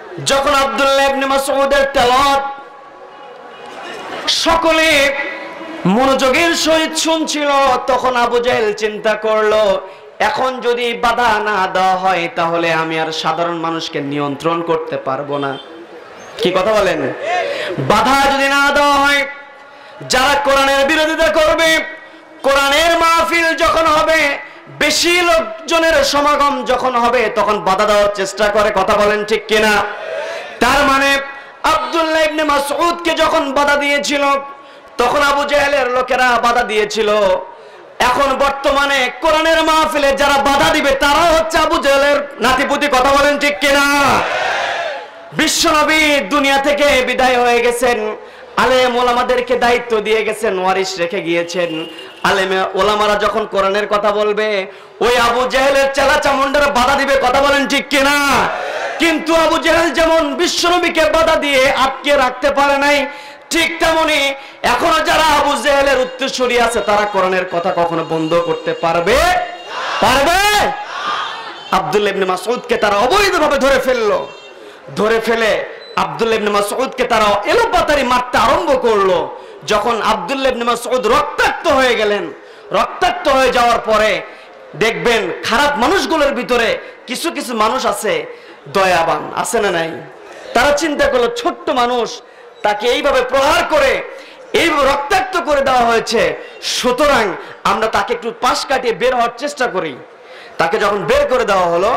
যখন আব্দুল্লাহ ইবনে মাসউদের তেলাওয়াত সকলে মনোযোগের সহিত শুনছিল, তখন আবু জাহেল চিন্তা করলো, এখন যদি বাধা না দেওয়া হয় তাহলে আমি আর সাধারণ মানুষকে নিয়ন্ত্রণ করতে পারবো না। কি কথা বলেন? বাধা যদি না দেওয়া হয়, যারা কোরআনের বিরোধিতা করবে, কোরআনের মাহফিল যখন হবে, বেশি লোকজনের সমাগম যখন হবে, তখন বাধা দেওয়ার চেষ্টা করে। কথা বলেন ঠিক কিনা? তার মানে আব্দুল্লাহ ইবনে মাসউদকে যখন বাধা দিয়েছিল, তখন আবু জাহেলের লোকেরা বাধা দিয়েছিল। এখন বর্তমানে কোরআনের মাহফিলে যারা বাধা দিবে তারা হচ্ছে আবু জাহেলের নাতিপুতি। কথা বলেন ঠিক কিনা? বিশ্বনবী দুনিয়া থেকে বিদায় হয়ে গেছেন, আলেম ওলামাদেরকে দায়িত্ব দিয়ে গেছেন, ওয়ারিস রেখে গিয়েছেন। আলেম ওলামারা যখন কোরআনের কথা বলবে, ওই আবু জাহেলের চেলা চামুন্ডারা বাধা দিবে। কথা বলেন ঠিক কিনা? কিন্তু আবু জাহেল যেমন বিশ্বনবীকে বাধা দিয়ে আটকে রাখতে পারে নাই, ঠিক তেমনি এখনো যারা আবু জাহেলের উত্তরসূরি আছে তারা কোরআনের কথা কখনো বন্ধ করতে পারবে? আব্দুল্লাহ ইবনে মাসউদকে তারা অবৈধভাবে ধরে ফেলে আব্দুল্লাহ ইবনে মাসউদকে তারা এলোপাতাড়ি মারতে আরম্ভ করলো। যখন আব্দুল্লাহ ইবনে মাসউদ রক্তাক্ত হয়ে গেলেন, রক্তাক্ত হয়ে যাওয়ার পরে দেখবেন খারাপ মানুষগুলোর ভিতরে কিছু কিছু মানুষ আছে দয়াবান, আছে না নাই? তারা চিন্তা করলো, ছোট্ট মানুষ, তাকে এইভাবে প্রহার করে এইভাবে রক্তাক্ত করে দেওয়া হয়েছে, সুতরাং আমরা তাকে একটু পাশ কাটিয়ে বের হওয়ার চেষ্টা করি। তাকে যখন বের করে দেওয়া হলো,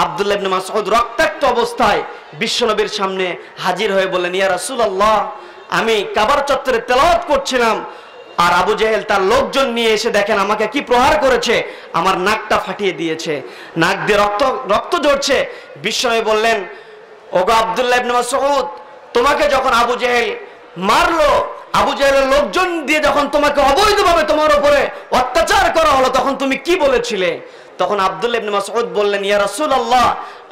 আব্দুল্লাহ ইবনে মাসউদ রক্তাক্ত অবস্থায় বিশ্বনবীর সামনে হাজির হয়ে বললেন, ইয়া রাসূলুল্লাহ, আমি কাবার চত্বরে তেলাওয়াত করছিলাম, আর আবু জাহেল তার লোকজন নিয়ে এসে দেখেন আমাকে কি প্রহার করেছে, আমার নাকটা ফাটিয়ে দিয়েছে, নাক দিয়ে রক্ত ঝরছে। বিশ্বনবী বললেন, ওগো আব্দুল্লাহ ইবনে মাসউদ, তোমাকে যখন আবু জাহেল মারলো, আবু জাহেলের লোকজন দিয়ে যখন তোমাকে অবৈধভাবে তোমার উপরে অত্যাচার করা হলো, তখন তুমি কি বলেছিলে? তখন আব্দুল্লাহ ইবনে মাসউদ বললেন, ইয়া রাসূলুল্লাহ,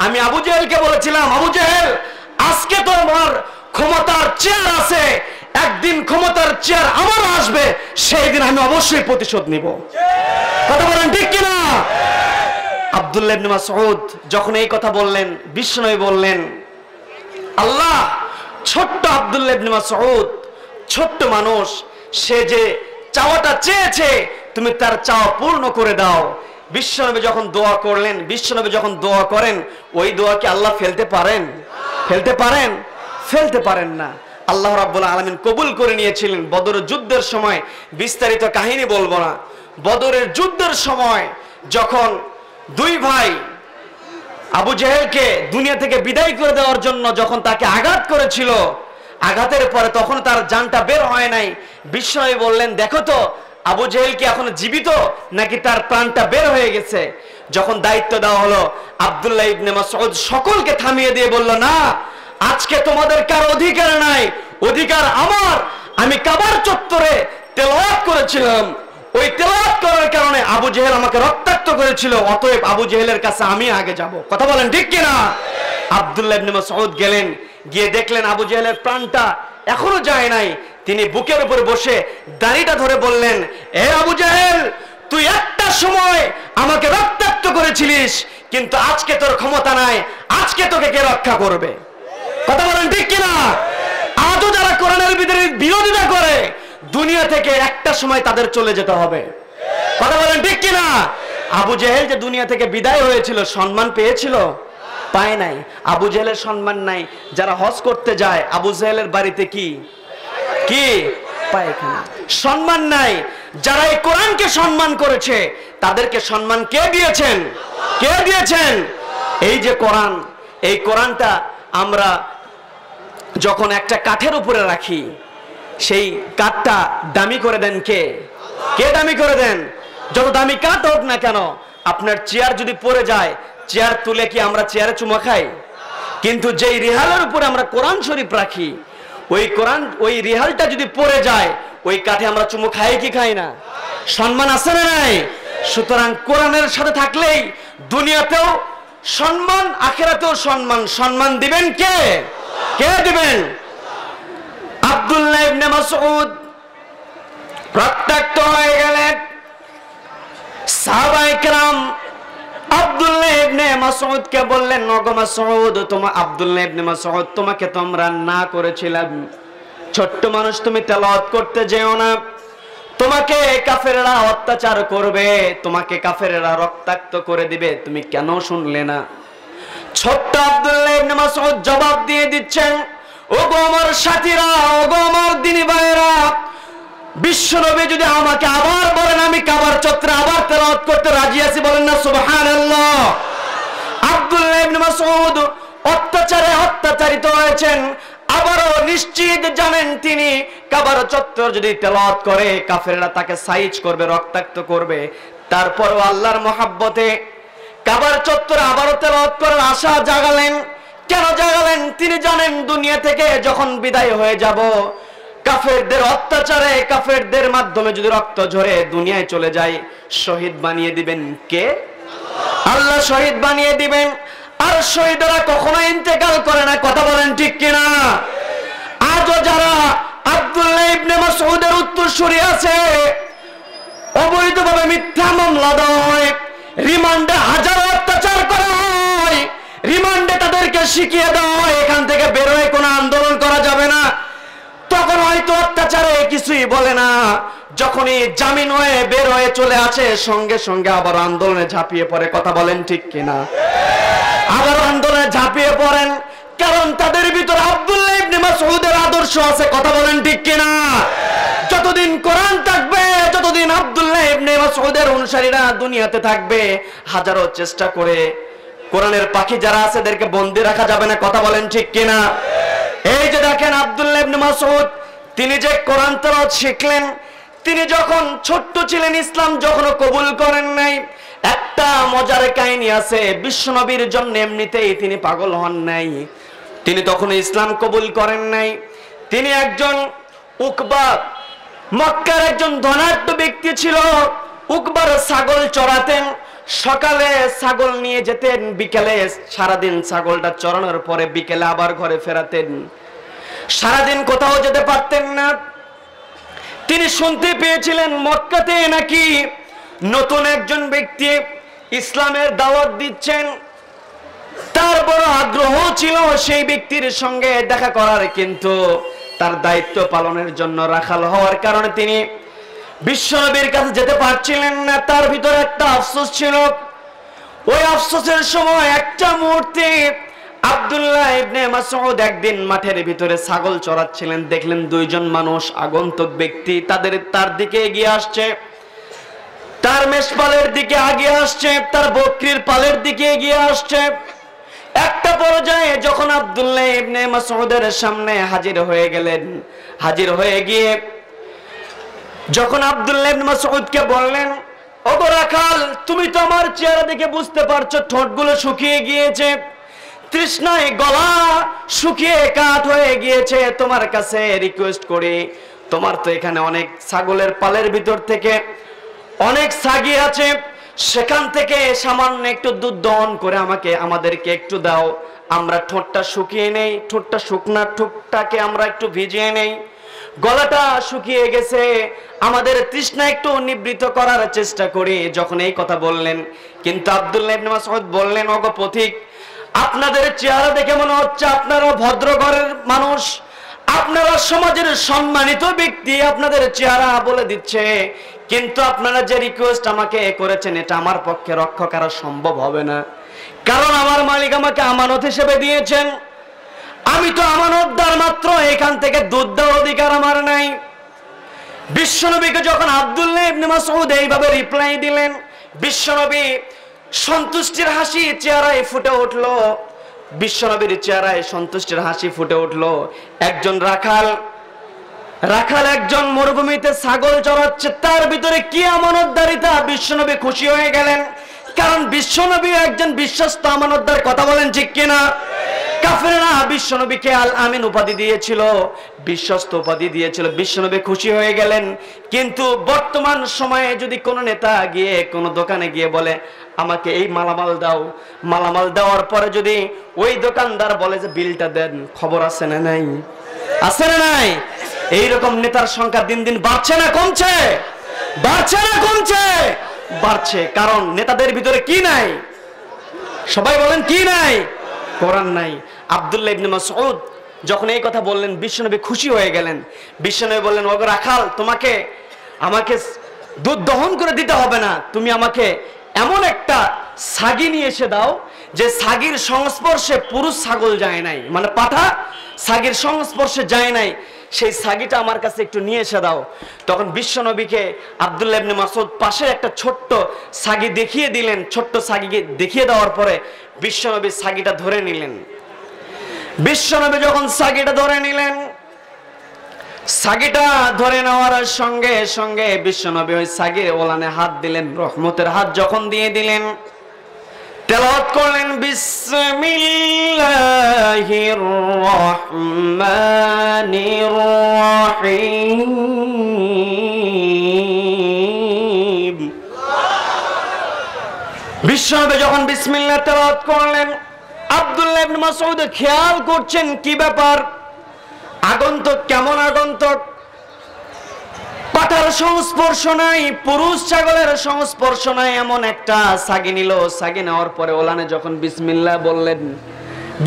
আমি আবু জাহেলকে বলেছিলাম, আবু জাহেল, আজকে তো আমার ক্ষমতার চেয়ার আছে, একদিন ক্ষমতার চেয়ার আমার আসবে, সেই দিন আমি অবশ্যই প্রতিশোধ নিব। কথা বলেন ঠিক কিনা? আব্দুল্লাহ ইবনে মাসউদ যখন এই কথা বললেন, বিশ্বনবী বললেন, আল্লাহ, ছোট্ট আব্দুল্লাহ ইবনে মাসউদ, ছোট্ট মানুষ, সে যে চাওয়াটা চেয়েছে তুমি তার চাওয়া পূর্ণ করে দাও। বিশ্বনবী যখন দোয়া করলেন, বিশ্বনবী যখন দোয়া করেন, ওই দোয়া কি আল্লাহ ফেলতে পারেন? ফেলতে পারেন না। আল্লাহ রাব্বুল আলামিন কবুল করে নিয়েছিলেন। বদরের যুদ্ধের সময়, বিস্তারিত কাহিনী বলবো না, বদরের যুদ্ধের সময় যখন দুই ভাই আবু জাহেলকে দুনিয়া থেকে বিদায় করে দেওয়ার জন্য যখন তাকে আঘাত করেছিল, আঘাতের পরে তখন তার জানটা বের হয় নাই। বিশ্বনবী বললেন, দেখো তো আবু জাহেল কি এখনো জীবিত নাকি তার প্রাণটা বের হয়ে গেছে? যখন দায়িত্ব দেওয়া হলো, আব্দুল্লাহ ইবনে মাসউদ সকলকে থামিয়ে দিয়ে বলল, না, আজকে তোমাদের কার অধিকার নাই, অধিকার আমার। আমি কাবার চত্বরে তেলাওয়াত করেছিলাম, ওই তেলাওয়াত করার কারণে আবু জাহেল আমাকে রক্তাক্ত করেছিল, অতএব আবু জাহেলের কাছে আমি আগে যাব। কথা বলেন ঠিক কিনা? আব্দুল্লাহ ইবনে মাসউদ গেলেন, গিয়ে দেখলেন আবু জাহেলের প্রাণটা এখনো যায় নাই। তিনি বুকের উপর বসে দাড়িটা ধরে বললেন, এ আবু জাহেল, তুই একটা সময় আমাকে রক্তাক্ত করেছিলিস, কিন্তু আজকে তোর ক্ষমতা নাই, আজকে তোকে কে রক্ষা করবে? কথা বলেন ঠিক কিনা? আজও যারা কোরআনের বিরোধিতা করে, দুনিয়া থেকে একটা সময় তাদের চলে যেতে হবে। কথা বলেন ঠিক কিনা? আবু জাহেল যে দুনিয়া থেকে বিদায় হয়েছিল, সম্মান পেয়েছিল? পায় নাই। আবু জাহেলের সম্মান নাই। যারা হজ করতে যায়, আবু জাহেলের বাড়িতে কি পায়খানা, সম্মান নাই। যারা এই কোরআনকে সম্মান করেছে, তাদেরকে সম্মান কে দিয়েছেন? এই যে কোরআন, এই কোরআনটা আমরা যখন একটা কাঠের উপরে রাখি, সেই কাঠটা দামি করে দেন কে দামি করে দেন? যত দামি কাঠ হোক না কেন, আপনার চেয়ার যদি পড়ে যায়, চেয়ার তুলে কি আমরা চেয়ারে চুমা খাই? কিন্তু যেই রিহালের উপরে আমরা কোরআন শরীফ রাখি, ওই রিহালটা যদি পড়ে যায়, ওই কাঠে আমরা চুমু খাই কি খাই না? সম্মান আছে না নাই? সুতরাং কোরআনের সাথে থাকলেই দুনিয়াতেও সম্মান, আখিরাতেও সম্মান। সম্মান দিবেন কে দিবেন? আব্দুল্লাহ ইবনে মাসউদ রক্তাক্ত হয়ে গেলেন। সাহাবায়ে কেরাম আব্দুল্লাহ ইবনে মাসউদকে বললেন, ওগো মাসউদ, তোমার আব্দুল্লাহ ইবনে মাসউদ, তোমাকে তো আমরা না করেছিলাম, ছোট্ট মানুষ তুমি তেলাওয়াত করতে যেও না, তোমাকে কাফেররা অত্যাচার করবে, তোমাকে কাফেররা রক্তাক্ত করে দিবে, তুমি কেন শুনলে না? ছোট্ট আব্দুল্লাহ ইবনে মাসউদ জবাব দিয়ে দিচ্ছেন, ওগো আমার সাথীরা, ওগো আমার দ্বীনি ভাইয়েরা, বিশ্বনবী যদি আমাকে আবার বলেন, আমি কাবার চত্বরে আবার তেলাওয়াত করতে রাজি আছি, বলেন না সুবহানাল্লাহ। আব্দুল্লাহ ইবনে মাসউদ অত্যাচারে অত্যাচারিত হয়েছেন, আবারও নিশ্চিত জানেন তিনি কাবার চত্বর যদি তেলাওয়াত করে কাফেররা তাকে সাইজ করবে, রক্তাক্ত করবে। তারপরও আল্লাহর মহাব্বতে কাবার চত্বরে আবারও তেলাওয়াত করার আশা জাগালেন। কেন জাগালেন? তিনি জানেন দুনিয়া থেকে যখন বিদায় হয়ে যাব, কাফেরদের অত্যাচারে, কাফেরদের মাধ্যমে যদি রক্ত ঝরে দুনিয়ায় চলে যায়, শহীদ বানিয়ে দিবেন কে? আল্লাহ শহীদ বানিয়ে দিবেন। আর শহীদরা কখনো ইন্তেকাল করে না, কথা বলেন ঠিক কিনা? আজও যারা আব্দুল্লাহ ইবনে মাসউদের উত্তরসূরি আছে, অবৈধভাবে মিথ্যা মামলা দেওয়া হয়, রিমান্ডে হাজারো অত্যাচার করা হয়, রিমান্ডে তাদেরকে শিখিয়ে দেওয়া হয় এখান থেকে বের হয়ে কোনো আন্দোলন করা যাবে না, তখন হয়তো অত্যাচারে কিছুই বলে না, যখনই জামিন হয়ে বের হয়ে চলে আসে সঙ্গে সঙ্গে আবার আন্দোলনে ঝাঁপিয়ে পড়ে, কথা বলেন ঠিক কিনা? আবার আন্দোলনে ঝাঁপিয়ে পড়েন, কারণ তাদের ভিতরে আব্দুল্লাহ ইবনে মাসউদের আদর্শ আছে, কথা বলেন ঠিক কিনা? যতদিন কোরআন থাকবে, যতদিন আব্দুল্লাহ ইবনে মাসউদের অনুসারীরা দুনিয়াতে থাকবে, হাজারো চেষ্টা করে কোরআনের পাখি যারা আছে এদেরকে বন্দী রাখা যাবে না, কথা বলেন ঠিক কিনা? এই যে দেখেন আব্দুল্লাহ ইবনে মাসউদ, তিনি যে কোরআন তেলাওয়াত শিখলেন, তিনি যখন ছোট্ট ছিলেন, ইসলাম যখন কবুল করেন নাই, একটা মজার কাহিনী আছে, বিশ্বনবীর জন্য এমনিতেই তিনি পাগল হন নাই, তিনি তখন ইসলাম কবুল করেন নাই। তিনি একজন উকবা, মক্কার একজন ধনাঢ্য ব্যক্তি ছিল। উকবার ছাগল চড়াতেন, সকালে ছাগল নিয়ে যেতেন, বিকেলে সারাদিন ছাগলটা চড়ানোর পরে বিকেলে আবার ঘরে ফেরাতেন, সারাদিন কোথাও যেতে পারতেন না। তিনি শুনতে পেয়েছিলেন মক্কাতে নাকি নতুন একজন ব্যক্তি ইসলামের দাওয়াত দিচ্ছেন, তার বড় আগ্রহ ছিল সেই ব্যক্তির সঙ্গে দেখা করার, কিন্তু তার দায়িত্ব পালনের জন্য রাখাল হওয়ার কারণে তিনি বিশ্বনবীর কাছে যেতে পারছিলেন না। তার ভিতরে একটা আফসোস ছিল। ওই আফসোসের সময় একটা মুহূর্তে আব্দুল্লাহ ইবনে মাসউদ একদিন মাঠের ভিতরে ছাগল চড়াচ্ছিলেন, দেখলেন দুইজন মানুষ আগন্তুক ব্যক্তি তার দিকে এগিয়ে আসছে, তার মেষপালের দিকে এগিয়ে আসছে, তার বকরির পালের দিকে এগিয়ে আসছে। একটা পর্যায়ে যখন আব্দুল্লাহ ইবনে মাসউদের সামনে হাজির হয়ে গেলেন, হাজির হয়ে গিয়ে যখন আব্দুল্লাহ ইবনে মাসউদকে বললেন, ওগো রাখাল, তুমি তো আমার চেহারা দেখে বুঝতে পারছো ঠোঁটগুলো শুকিয়ে গিয়েছে, তৃষ্ণায় গলা শুকিয়ে কাঠ হয়ে গিয়েছে, তোমার কাছে রিকোয়েস্ট করি, তোমার তো এখানে অনেক ছাগলের পালের ভিতর থেকে অনেক ছাগি আছে, সেখান থেকে সামান্য একটু দুধ দহন করে আমাদেরকে একটু দাও, আমরা ঠোঁটটা শুকিয়ে নেই, ঠোঁটটা শুকনা ঠোঁটটাকে আমরা একটু ভিজিয়ে নেই, গলাটা শুকিয়ে গেছে, আমাদের তৃষ্ণা একটু নিবৃত করার চেষ্টা করি। যখন এই কথা বললেন, কিন্তু আব্দুল্লাহ ইবনে মাসউদ বললেন, ওগো পথিক, আপনাদের চেহারা দেখে মনে হচ্ছে আপনারা ভদ্র ঘরের মানুষ, আপনারা সমাজের সম্মানিত ব্যক্তি, আপনাদের চেহারা বলে দিচ্ছে, কিন্তু আপনারা যে রিকোয়েস্ট আমাকে করেছেন এটা আমার পক্ষে রক্ষা করা সম্ভব হবে না, কারণ আমার মালিক আমাকে আমানত হিসেবে দিয়েছেন, আমি তো আমানতদার মাত্র, এখান থেকে দুধ দেওয়ার অধিকার আমার নাই। বিশ্বনবীকে যখন আব্দুল্লাহ ইবনে মাসউদ এইভাবে রিপ্লাই দিলেন, বিশ্বনবী সন্তুষ্টির হাসি চেহারায় ফুটে উঠলো, বিশ্বনবীর চেহারায় সন্তুষ্টির হাসি ফুটে উঠলো। একজন রাখাল একজন মরুভূমিতে ছাগল চড়াচ্ছে, তার ভিতরে কি আমানতদারিতা! বিশ্বনবী খুশি হয়ে গেলেন, কারণ বিশ্বনবী একজন বিশ্বস্ত আমানতদার, কথা বলেন ঠিক কিনা? কাফেররা বিশ্বনবীকে আল আমিন উপাধি দিয়েছিল, বিশ্বস্ত উপাধি দিয়েছিল, বিশ্বনবী খুশি হয়ে গেলেন। কিন্তু বর্তমান সময়ে যদি কোনো নেতা গিয়ে কোনো দোকানে গিয়ে বলে আমাকে এই মালামাল দাও, মালামাল দেওয়ার পরে যদি ওই দোকানদার বলে যে বিলটা দেন, খবর আছে না নাই? আছে না নাই? এইরকম নেতার সংখ্যা দিন দিন বাড়ছে না কমছে? বাড়ছে না কমছে? বাড়ছে। কারণ নেতাদের ভিতরে কি নাই? সবাই বলেন কি নাই? কোরআন নাই। আব্দুল্লাহ ইবনে মাসউদ যখন এই কথা বললেন, বিশ্বনবী খুশি হয়ে গেলেন। বিশ্বনবী বললেন, ওগো রাখাল, আমাকে দুধ দহন করে দিতে হবে না, তুমি আমাকে এমন একটা ছাগি নিয়ে এসে দাও যে ছাগির সংস্পর্শে পুরুষ ছাগল যায় নাই, মানে পাঠা ছাগির সংস্পর্শে যায় নাই, সেই ছাগিটা আমার কাছে একটু নিয়ে এসে দাও। তখন বিশ্বনবীকে আব্দুল্লাহ ইবনে মাসউদ পাশে একটা ছোট্ট ছাগি দেখিয়ে দিলেন। ছোট্ট ছাগিকে দেখিয়ে দেওয়ার পরে বিশ্বনবী ছাগিটা ধরে নিলেন। বিশ্বনবী যখন ছাগিটা ধরে নিলেন, ছাগিটা ধরে নেওয়ার সঙ্গে সঙ্গে বিশ্বনবী ওই ছাগির ওলানে হাত দিলেন। রহমতের হাত যখন দিয়ে দিলেন, তেলাওয়াত করলেন বিসমিল্লাহির রহমানির রহিম। বিশ্বনবী যখন বিসমিল্লাহ তেলাওয়াত করলেন, আব্দুল্লাহ ইবনে মাসউদ খেয়াল করছেন কি ব্যাপার, আগন্তুক কেমন আগন্তুক, পাঠার সংস্পর্শ নাই, পুরুষ ছাগলের সংস্পর্শ নাই, এমন একটা ছাগি নিল। ছাগি নেওয়ার পরে ওলানে যখন বিসমিল্লাহ বললেন,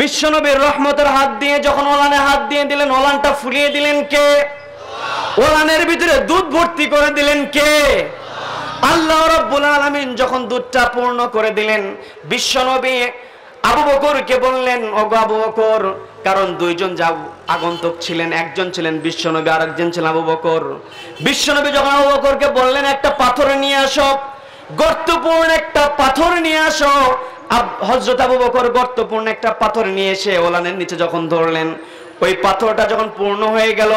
বিশ্বনবীর রহমতের হাত দিয়ে যখন ওলানে হাত দিয়ে দিলেন, ওলানটা ফুলিয়ে দিলেন কে? ওলানের ভিতরে দুধ ভর্তি করে দিলেন কে? আল্লাহ রাব্বুল আলামিন যখন দুধটা পূর্ণ করে দিলেন, বিশ্বনবী আবু বকরকে বললেন, ওগো আবু বকর, কারণ দুইজন আগন্তুক ছিলেন, একজন ছিলেন বিশ্বনবী, আরেকজন ছিলেন আবু বকর। বিশ্বনবী যখন আবু বকরকে বললেন, একটা পাথর নিয়ে আসো, গর্তপূর্ণ একটা পাথর নিয়ে আসো। হযরত আবু বকর গর্তপূর্ণ একটা পাথর নিয়ে এসে ওলানের নিচে যখন ধরলেন, ওই পাথরটা যখন পূর্ণ হয়ে গেল,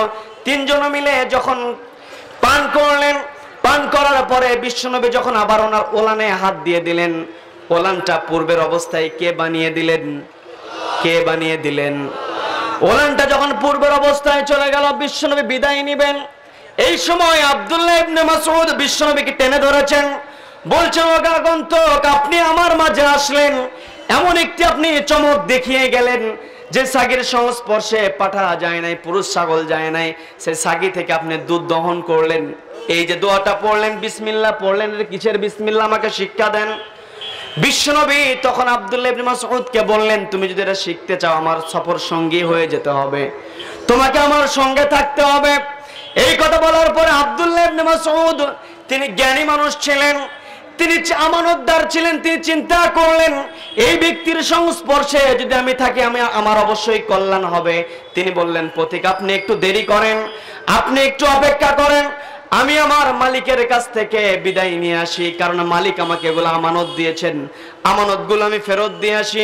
তিনজনে মিলে যখন পান করলেন, পান করার পরে বিশ্বনবী যখন আবার ওনার ওলানে হাত দিয়ে দিলেন, ওলানটা পূর্বের অবস্থায় কে বানিয়ে দিলেন? কে বানিয়ে দিলেন? ওলানটা যখন পূর্বের অবস্থায় চলে গেল, বিশ্বনবী বিদায় নিবেন, এই সময় আব্দুল্লাহ ইবনে মাসউদ বিশ্বনবীকে টেনে ধরেছেন, বলছেন, ওগো আগন্তুক, আপনি আমার মাঝে আসলেন, এমন একটি আপনি চমক দেখিয়ে গেলেন যে ছাগির সংস্পর্শে পাঠা যায় নাই, পুরুষ ছাগল যায় নাই, সেই ছাগি থেকে আপনি দুধ দহন করলেন। এই যে দোয়াটা পড়লেন, বিসমিল্লাহ পড়লেন, কিসের বিসমিল্লাহ, আমাকে শিক্ষা দেন। বিশ্বনবী তখন আব্দুল্লাহ ইবনে মাসউদকে বললেন, তুমি যদি এটা শিখতে চাও, আমার সফর সঙ্গী হয়ে যেতে হবে, তোমাকে আমার সঙ্গে থাকতে হবে। এই কথা বলার পরে আব্দুল্লাহ ইবনে মাসউদ, তিনি জ্ঞানী মানুষ ছিলেন, তিনি আমানতদার ছিলেন, তিনি চিন্তা করলেন, এই ব্যক্তির সংস্পর্শে যদি আমি থাকি, আমার অবশ্যই কল্যাণ হবে। তিনি বললেন, পথিক, আপনি একটু দেরি করেন, আপনি একটু অপেক্ষা করেন, আমি আমার মালিকের কাছ থেকে বিদায় নিয়ে আসি, কারণ মালিক আমাকে এগুলো আমানত দিয়েছেন, আমানতগুলো আমি ফেরত দিয়ে আসি।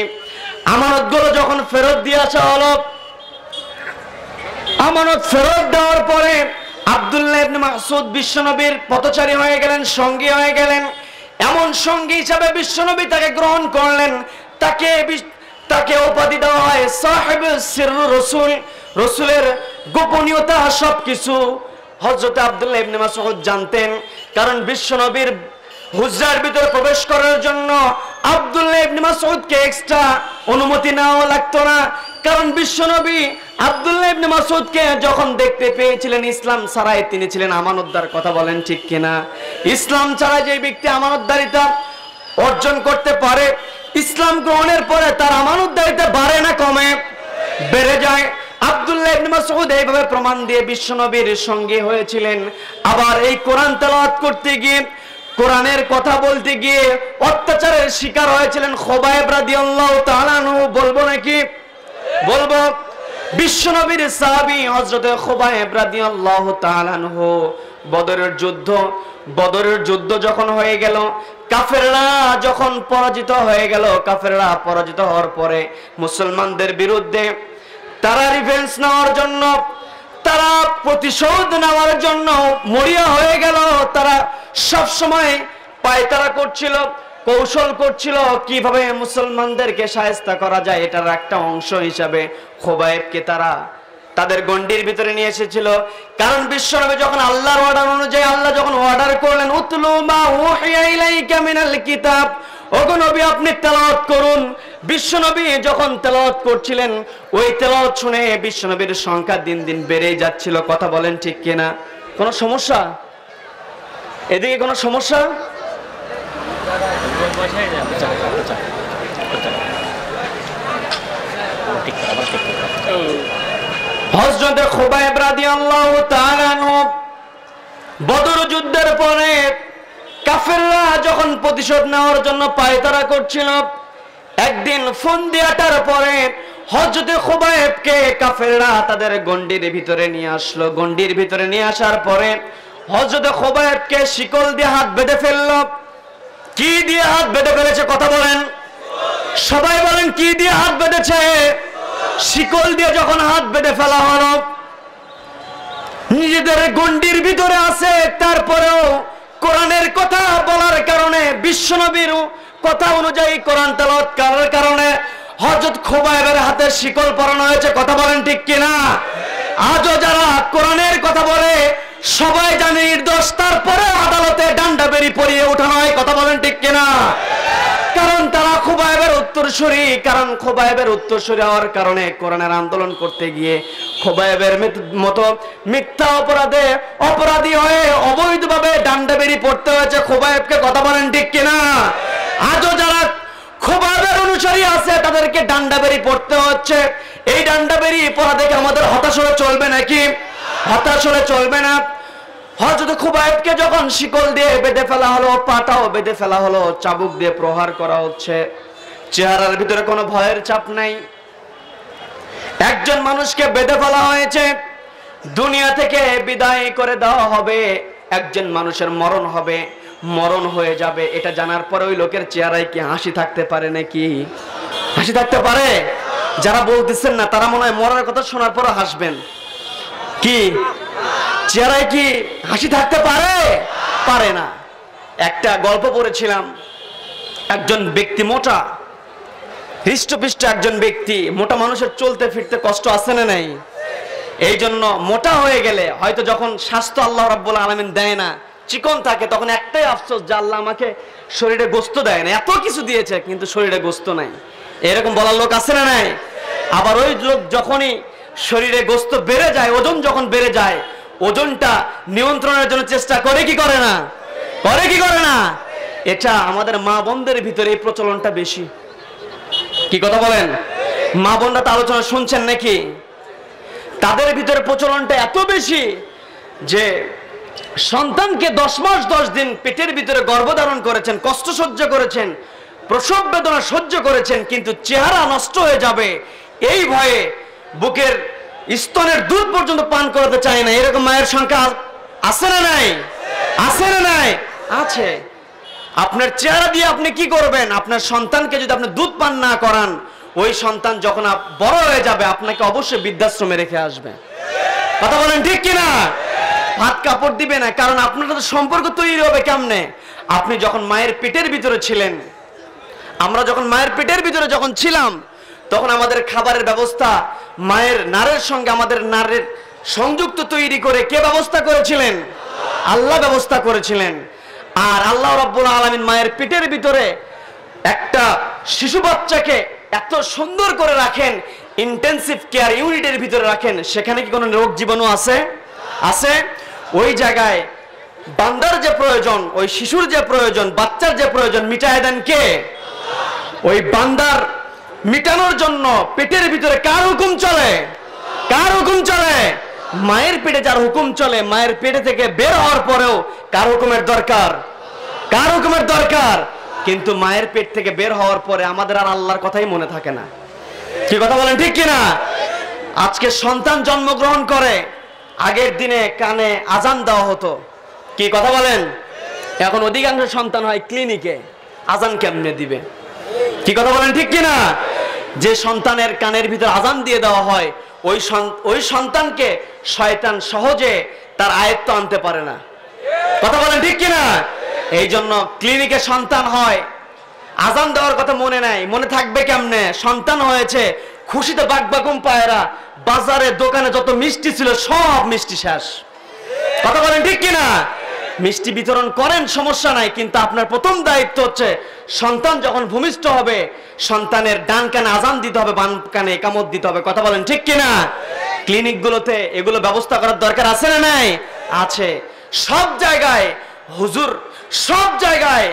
আমানতগুলো যখন ফেরত দিয়ে আসা হলো, আমানত ফেরত দেওয়ার পরে আব্দুল্লাহ ইবনে মাসউদ বিশ্বনবীর পথচারী হয়ে গেলেন, সঙ্গী হয়ে গেলেন। এমন সঙ্গী হিসাবে বিশ্বনবী তাকে গ্রহণ করলেন, তাকে উপাধি দেওয়া হয় সাহিবুস সিররুর রাসূল, রাসূলের গোপনীয়তা সবকিছু হযরত আব্দুল্লাহ ইবনে মাসউদ জানতেন। কারণ বিশ্বনবীর হুজরার ভিতরে প্রবেশ করার জন্য আব্দুল্লাহ ইবনে মাসউদকে এক্সট্রা অনুমতি নেওয়া লাগতো না, কারণ বিশ্বনবী আব্দুল্লাহ ইবনে মাসউদকে যখন দেখতে পেয়েছিলেন, ইসলাম ছাড়াই তিনি ছিলেন আমানতদার। কথা বলেন ঠিক কিনা? ইসলাম ছাড়া যে ব্যক্তি আমানতদারিতা অর্জন করতে পারে, ইসলাম গ্রহণের পরে তার আমানতদারিতা বাড়ে না কমে? বেড়ে যায়। আব্দুল্লাহ ইবনে মাসউদ এইভাবে প্রমাণ দিয়ে বিশ্বনবীর সঙ্গে হয়েছিলেন। আবার এই কোরআন তেলাওয়াত করতে গিয়ে, কোরআনের কথা বলতে গিয়ে অত্যাচারের শিকার হয়েছিলেন খুবাইব রাদিয়াল্লাহু তাআলা আনহু। বলবো নাকি? বলবো। বিশ্বনবীর সাহাবী হযরত খুবাইব রাদিয়াল্লাহু তাআলা আনহু, বদরের যুদ্ধ যখন হয়ে গেল, কাফেররা যখন পরাজিত হয়ে গেল, কাফেররা পরাজিত হওয়ার পরে মুসলমানদের বিরুদ্ধে তারা রিভেঞ্জ নেওয়ার জন্য, তারা প্রতিশোধ নেওয়ার জন্য মরিয়া হয়ে গেল। তারা সব সময় পায়তারা করছিল, কৌশল করছিল কিভাবে মুসলমানদেরকে শায়েস্তা করা যায়। এটার একটা অংশ হিসাবে খুবাইবকে তারা তাদের গণ্ডির ভিতরে নিয়ে এসেছিল। কারণ বিশ্বনবী যখন আল্লাহর অর্ডার অনুযায়ী, আল্লাহ যখন অর্ডার করলেন, উতলু মা উহিয়া ইলাইকা মিনাল কিতাব, ওগো নবী আপনি তেলাওয়াত করুন। বিশ্বনবী যখন তেলাওয়াত করছিলেন, ওই তেলাওয়াত শুনে বিশ্বনবীর সংখ্যা দিন দিন বেড়েই যাচ্ছিল। কথা বলেন ঠিক কিনা? কোনো সমস্যা? এদিকে কোনো সমস্যা? হযরত খুবাইব রাদিয়াল্লাহু তাআলা আনহু বদর যুদ্ধের পরে কাফেররা যখন প্রতিশোধ নেওয়ার জন্য পায়তারা করছিল, একদিন ফন্দি আটার পরে হযরত খুবাইবকে কাফেররা তাদের গণ্ডির ভিতরে নিয়ে আসলো। গণ্ডির ভিতরে নিয়ে আসার পরে হযরত খুবাইবকে শিকল দিয়ে হাত বেঁধে ফেললো। কি দিয়ে হাত বেঁধে ফেলেছে কথা বলেন, সবাই বলেন কি দিয়ে হাত বেঁধেছে? শিকল দিয়ে যখন হাত বেঁধে ফেলা হলো, নিজেদের গণ্ডির ভিতরে আছে, তারপরেও কোরআনের কথা বলার কারণে, বিশ্বনবীর কথা অনুযায়ী কোরআন তেলাওয়াত করার কারণে হযরত খুবাইবের হাতে শিকল পরানো হয়েছে। কথা বলেন ঠিক কিনা? আজও যারা কোরআনের কথা বলে সবাই জানে নির্দোষ, তারপরে আদালতে ডান্ডা বেরি পরিয়ে ওঠানো হয়। কথা বলেন ঠিক কিনা? কারণ তারা খুবাইবের উত্তরসূরি। কারণ খুবাইবের উত্তরসূরি হওয়ার কারণে কোরআনের আন্দোলন করতে গিয়ে খুবাইবের মতো মিথ্যা অপরাধী হয়ে অবৈধভাবে ডান্ডা বেরি পড়তে হয়েছে খুবাইবকে। কথা বলেন ঠিক কিনা? আজও যারা খুবাইবের অনুসারী আছে তাদেরকে ডান্ডা বেরি পড়তে হচ্ছে। এই ডান্ডা বেরি পড়া দেখে আমাদের হতাশ হলে চলবে নাকি? হতাশ হলে চলবে না। হযরত খুবাইবকে যখন শিকল দিয়ে বেঁধে ফেলা হলো, পাটাও বেঁধে ফেলা হলো, চাবুক দিয়ে প্রহার করা হচ্ছে, চেহারার ভিতরে কোনো ভয়ের ছাপ নাই। একজন মানুষকে বেঁধে ফেলা হয়েছে, দুনিয়া থেকে বিদায় করে দেওয়া হবে, একজন মানুষের মরণ হবে, মরণ হয়ে যাবে, এটা জানার পরে ওই লোকের চেহারায় কি হাসি থাকতে পারে নাকি? হাসি থাকতে পারে? যারা বলতেছেন না তারা মনে হয় মরার কথা শোনার পরে হাসবেন। কি চেহারায় কি হাসি থাকতে পারে? পারে না। একটা গল্প পড়েছিলাম, একজন ব্যক্তি মোটা, হৃষ্টপুষ্ট একজন ব্যক্তি, মোটা মানুষের চলতে ফিরতে কষ্ট আছে না নাই? এই জন্য মোটা হয়ে গেলে হয়তো যখন স্বাস্থ্য আল্লাহ রাব্বুল আলামিন দেয় না, চিকন থাকে, তখন একটাই আফসোস যে আল্লাহ আমাকে শরীরে গোস্ত দেয় না, এত কিছু দিয়েছে কিন্তু শরীরে গোস্ত নাই। এরকম বলার লোক আছে না নাই? আবার ওই লোক যখনই শরীরে গোস্ত বেড়ে যায়, ওজন যখন বেড়ে যায়, ওজনটা নিয়ন্ত্রণের জন্য চেষ্টা করে কি করে না? করে কি করে না? এটা আমাদের মা বোনদের ভিতরে এই প্রচলনটা বেশি। কি কথা বলেন? মা বোনরা তো আলোচনা শুনছেন নাকি? তাদের ভিতরে প্রচলনটা এত বেশি যে সন্তানকে 10 মাস 10 দিন পেটের ভিতরে গর্ভধারণ করেছেন, কষ্ট সহ্য করেছেন, প্রসব বেদনা সহ্য করেছেন, কিন্তু চেহারা নষ্ট হয়ে যাবে এই ভয়ে বুকের স্তনের দুধ পর্যন্ত পান করাতে চায় না। এরকম মায়ের সংখ্যা আছে না নাই? আছে না নাই? আছে। আপনার চেহারা দিয়ে আপনি কি করবেন? আপনার সন্তানকে যদি আপনি দুধ পান না করান, ওই সন্তান যখন বড় হয়ে যাবে আপনাকে অবশ্যই বৃদ্ধাশ্রমে রেখে আসবে। কথা বলেন ঠিক কিনা? হাত কাপড় দিবে না। কারণ আপনার তো সম্পর্ক তৈরি হবে কেমনে? আপনি যখন মায়ের পেটের ভিতরে ছিলেন, আমরা যখন মায়ের পেটের ভিতরে যখন ছিলাম, তখন আমাদের খাবারের ব্যবস্থা মায়ের নারের সঙ্গে আমাদের নারের সংযুক্ত তৈরি করে কে ব্যবস্থা করেছিলেন? আল্লাহ ব্যবস্থা করেছিলেন। আর আল্লাহ রাব্বুল আলামিন মায়ের পেটের ভিতরে একটা শিশু বাচ্চাকে এত সুন্দর করে রাখেন, ইন্টেনসিভ কেয়ার ইউনিটের ভিতরে রাখেন। সেখানে কি কোনো রোগ জীবাণু আছে? আছে। ওই জায়গায় বান্দার যে প্রয়োজন, ওই শিশুর যে প্রয়োজন, বাচ্চার যে প্রয়োজন, মিটায় দেন কে? ওই বান্দার মিটানোর জন্য পেটের ভিতরে কার হুকুম চলে? কার হুকুম চলে? মায়ের পেটে যার হুকুম চলে, মায়ের পেটে থেকে বের হওয়ার পরেও কার হুকুমের দরকার? কার হুকুমের দরকার? কিন্তু মায়ের পেট থেকে বের হওয়ার পরে আমাদের আর আল্লাহর কথাই মনে থাকে না। কি কথা বলেন ঠিক কিনা? আজকে সন্তান জন্মগ্রহণ করে, আগের দিনে কানে আজান দেওয়া হতো। কি কথা বলেন? এখন অধিকাংশ সন্তান হয় ক্লিনিকে, আজান কেমনে দিবে? কি কথা বলেন ঠিক কিনা? যে সন্তানের কানের ভিতর আজান দিয়ে দেওয়া হয়, ওই সন্তানকে শয়তান সহজে তার আয়ত্ত আনতে পারে না। কথা বলেন ঠিক কিনা? এই জন্য ক্লিনিকে সন্তান হয়, আজান দেওয়ার কথা মনে নাই, মনে থাকবে কেমনে? সন্তান হয়েছে, খুশিতে বাগবাগুম পায়রা, বাজারে দোকানে যত মিষ্টি ছিল সব মিষ্টি শেষ। কথা বলেন ঠিক কিনা? মিষ্টি বিতরণ করেন, সমস্যা নাই, কিন্তু আপনার প্রথম দায়িত্ব হচ্ছে সন্তান যখন ভূমিষ্ঠ হবে, সন্তানের ডান কানে আজান দিতে হবে, বাম কানে ইকামত দিতে হবে। কথা বলেন ঠিক কিনা? ক্লিনিকগুলোতে এগুলো ব্যবস্থা করার দরকার আছে না নাই? আছে। সব জায়গায় হুজুর, সব জায়গায়